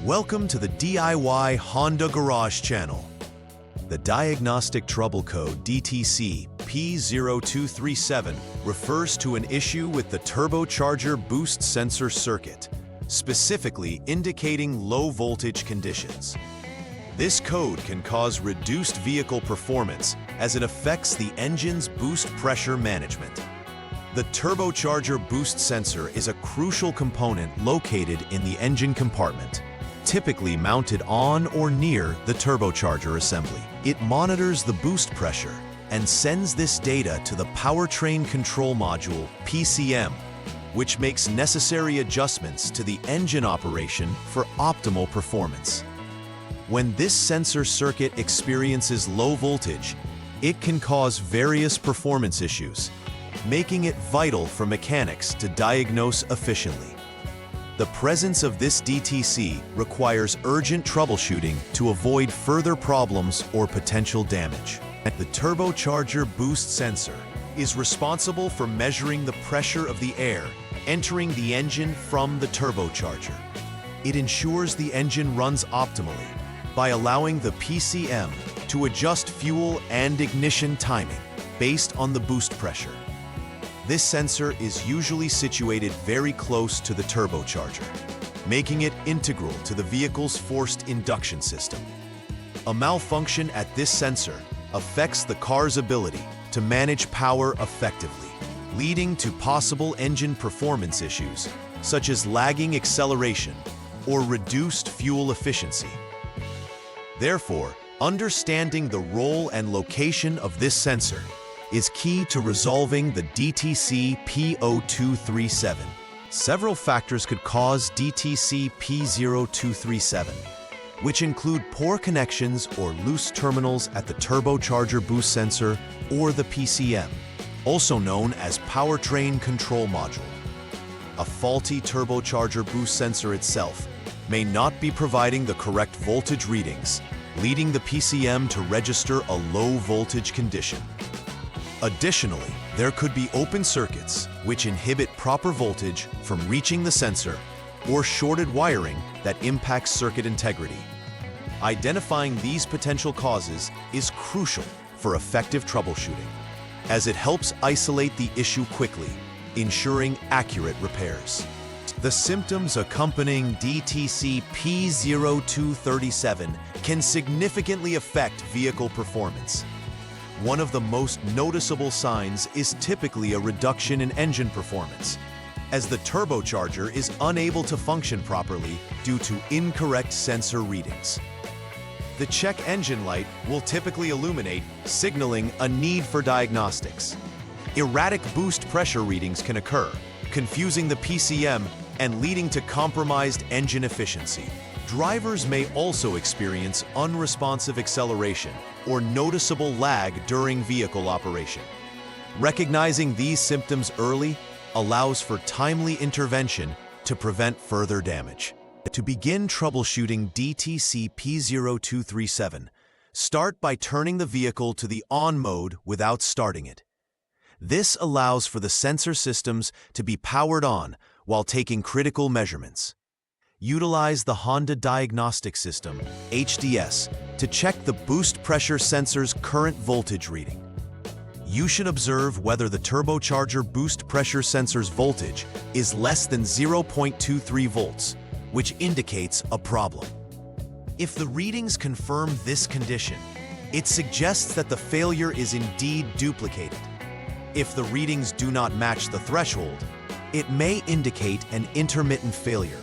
Welcome to the DIY Honda Garage channel. The diagnostic trouble code DTC P0237 refers to an issue with the turbocharger boost sensor circuit, specifically indicating low voltage conditions. This code can cause reduced vehicle performance as it affects the engine's boost pressure management. The turbocharger boost sensor is a crucial component located in the engine compartment, typically mounted on or near the turbocharger assembly. It monitors the boost pressure and sends this data to the powertrain control module, PCM, which makes necessary adjustments to the engine operation for optimal performance. When this sensor circuit experiences low voltage, it can cause various performance issues, making it vital for mechanics to diagnose efficiently. The presence of this DTC requires urgent troubleshooting to avoid further problems or potential damage. The turbocharger boost sensor is responsible for measuring the pressure of the air entering the engine from the turbocharger. It ensures the engine runs optimally by allowing the PCM to adjust fuel and ignition timing based on the boost pressure. This sensor is usually situated very close to the turbocharger, making it integral to the vehicle's forced induction system. A malfunction at this sensor affects the car's ability to manage power effectively, leading to possible engine performance issues such as lagging acceleration or reduced fuel efficiency. Therefore, understanding the role and location of this sensor is key to resolving the DTC P0237. Several factors could cause DTC P0237, which include poor connections or loose terminals at the turbocharger boost sensor or the PCM, also known as powertrain control module. A faulty turbocharger boost sensor itself may not be providing the correct voltage readings, leading the PCM to register a low voltage condition. Additionally, there could be open circuits which inhibit proper voltage from reaching the sensor or shorted wiring that impacts circuit integrity. Identifying these potential causes is crucial for effective troubleshooting, as it helps isolate the issue quickly, ensuring accurate repairs. The symptoms accompanying DTC P0237 can significantly affect vehicle performance. One of the most noticeable signs is typically a reduction in engine performance, as the turbocharger is unable to function properly due to incorrect sensor readings. The check engine light will typically illuminate, signaling a need for diagnostics. Erratic boost pressure readings can occur, confusing the PCM and leading to compromised engine efficiency. Drivers may also experience unresponsive acceleration or noticeable lag during vehicle operation. Recognizing these symptoms early allows for timely intervention to prevent further damage. To begin troubleshooting DTC P0237, start by turning the vehicle to the on mode without starting it. This allows for the sensor systems to be powered on while taking critical measurements. Utilize the Honda Diagnostic System, HDS, to check the boost pressure sensor's current voltage reading. You should observe whether the turbocharger boost pressure sensor's voltage is less than 0.23 volts, which indicates a problem. If the readings confirm this condition, it suggests that the failure is indeed duplicated. If the readings do not match the threshold, it may indicate an intermittent failure,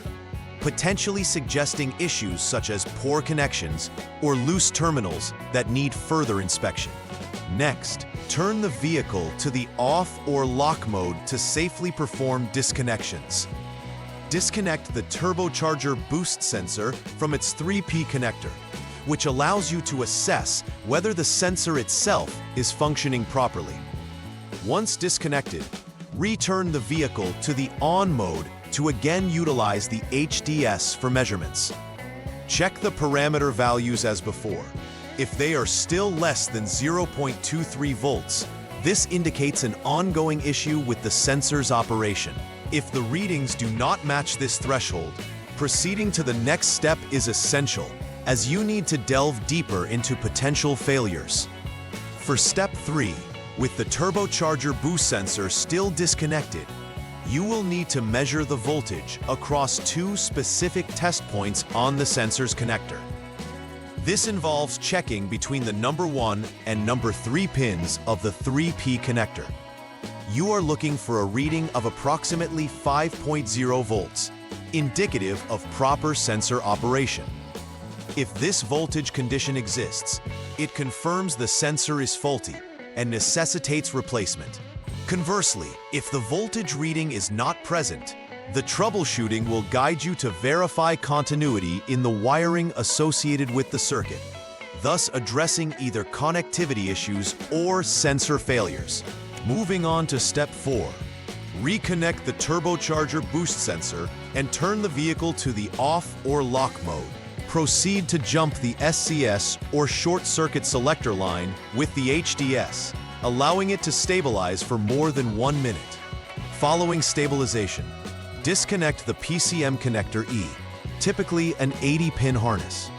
potentially suggesting issues such as poor connections or loose terminals that need further inspection. Next, turn the vehicle to the off or lock mode to safely perform disconnections. Disconnect the turbocharger boost sensor from its 3P connector, which allows you to assess whether the sensor itself is functioning properly. Once disconnected, return the vehicle to the on mode to again utilize the HDS for measurements. Check the parameter values as before. If they are still less than 0.23 volts, this indicates an ongoing issue with the sensor's operation. If the readings do not match this threshold, proceeding to the next step is essential, as you need to delve deeper into potential failures. For Step 3, with the turbocharger boost sensor still disconnected, you will need to measure the voltage across two specific test points on the sensor's connector. This involves checking between the number 1 and number 3 pins of the 3P connector. You are looking for a reading of approximately 5.0 volts, indicative of proper sensor operation. If this voltage condition exists, it confirms the sensor is faulty and necessitates replacement. Conversely, if the voltage reading is not present, the troubleshooting will guide you to verify continuity in the wiring associated with the circuit, thus addressing either connectivity issues or sensor failures. Moving on to Step 4. Reconnect the turbocharger boost sensor and turn the vehicle to the off or lock mode. Proceed to jump the SCS or short circuit selector line with the HDS, allowing it to stabilize for more than 1 minute. Following stabilization, disconnect the PCM connector E, typically an 80-pin harness.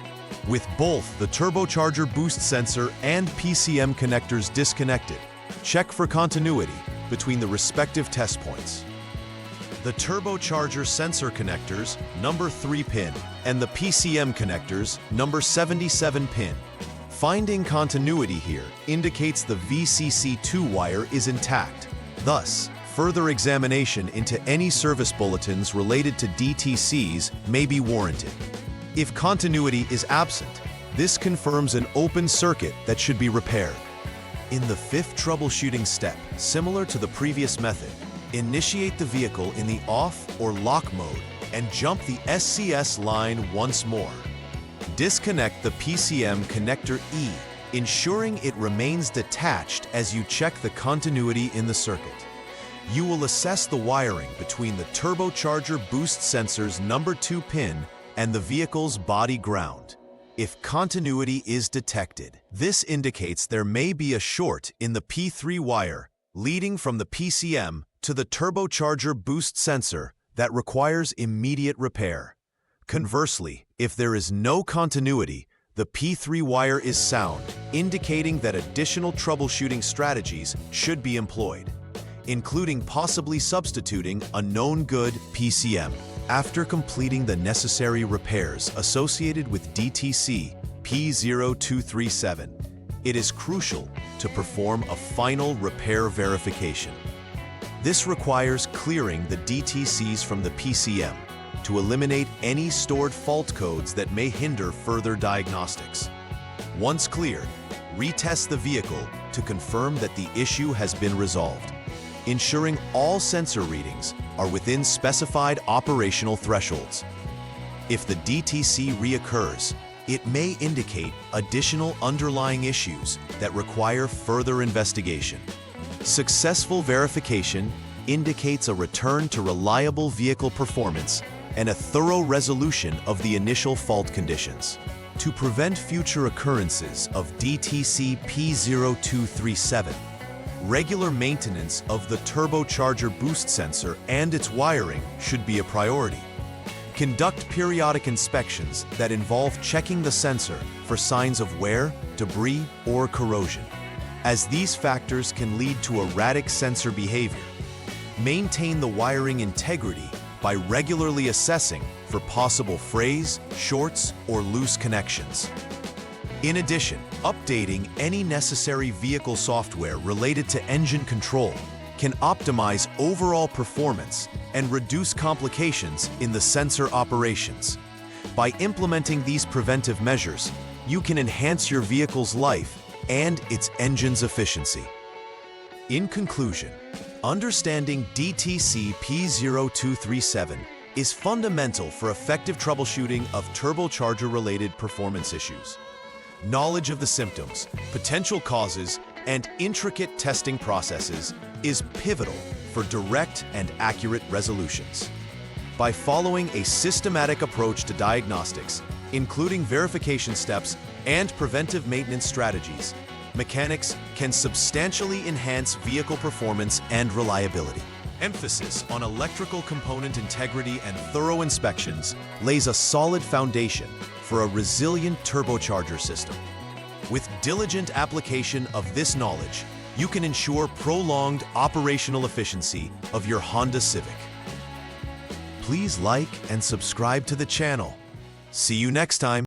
With both the turbocharger boost sensor and PCM connectors disconnected, check for continuity between the respective test points. The turbocharger sensor connectors, number 3 pin, and the PCM connectors, number 77 pin. Finding continuity here indicates the VCC2 wire is intact. Thus, further examination into any service bulletins related to DTCs may be warranted. If continuity is absent, this confirms an open circuit that should be repaired. In the 5th troubleshooting step, similar to the previous method, initiate the vehicle in the off or lock mode and jump the SCS line once more. Disconnect the PCM connector E, ensuring it remains detached as you check the continuity in the circuit. You will assess the wiring between the turbocharger boost sensor's number 2 pin and the vehicle's body ground. If continuity is detected, this indicates there may be a short in the P3 wire leading from the PCM to the turbocharger boost sensor that requires immediate repair. Conversely, if there is no continuity, the P3 wire is sound, indicating that additional troubleshooting strategies should be employed, including possibly substituting a known good PCM. After completing the necessary repairs associated with DTC P0237, it is crucial to perform a final repair verification. This requires clearing the DTCs from the PCM to eliminate any stored fault codes that may hinder further diagnostics. Once cleared, retest the vehicle to confirm that the issue has been resolved, ensuring all sensor readings are within specified operational thresholds. If the DTC reoccurs, it may indicate additional underlying issues that require further investigation. Successful verification indicates a return to reliable vehicle performance and a thorough resolution of the initial fault conditions. To prevent future occurrences of DTC P0237, regular maintenance of the turbocharger boost sensor and its wiring should be a priority. Conduct periodic inspections that involve checking the sensor for signs of wear, debris, or corrosion, as these factors can lead to erratic sensor behavior. Maintain the wiring integrity by regularly assessing for possible frays, shorts, or loose connections. In addition, updating any necessary vehicle software related to engine control can optimize overall performance and reduce complications in the sensor operations. By implementing these preventive measures, you can enhance your vehicle's life and its engine's efficiency. In conclusion, understanding DTC P0237 is fundamental for effective troubleshooting of turbocharger-related performance issues. Knowledge of the symptoms, potential causes, and intricate testing processes is pivotal for direct and accurate resolutions. By following a systematic approach to diagnostics, including verification steps and preventive maintenance strategies, mechanics can substantially enhance vehicle performance and reliability. emphasis on electrical component integrity and thorough inspections lays a solid foundation for a resilient turbocharger system. With diligent application of this knowledge, you can ensure prolonged operational efficiency of your Honda Civic. Please like and subscribe to the channel. See you next time.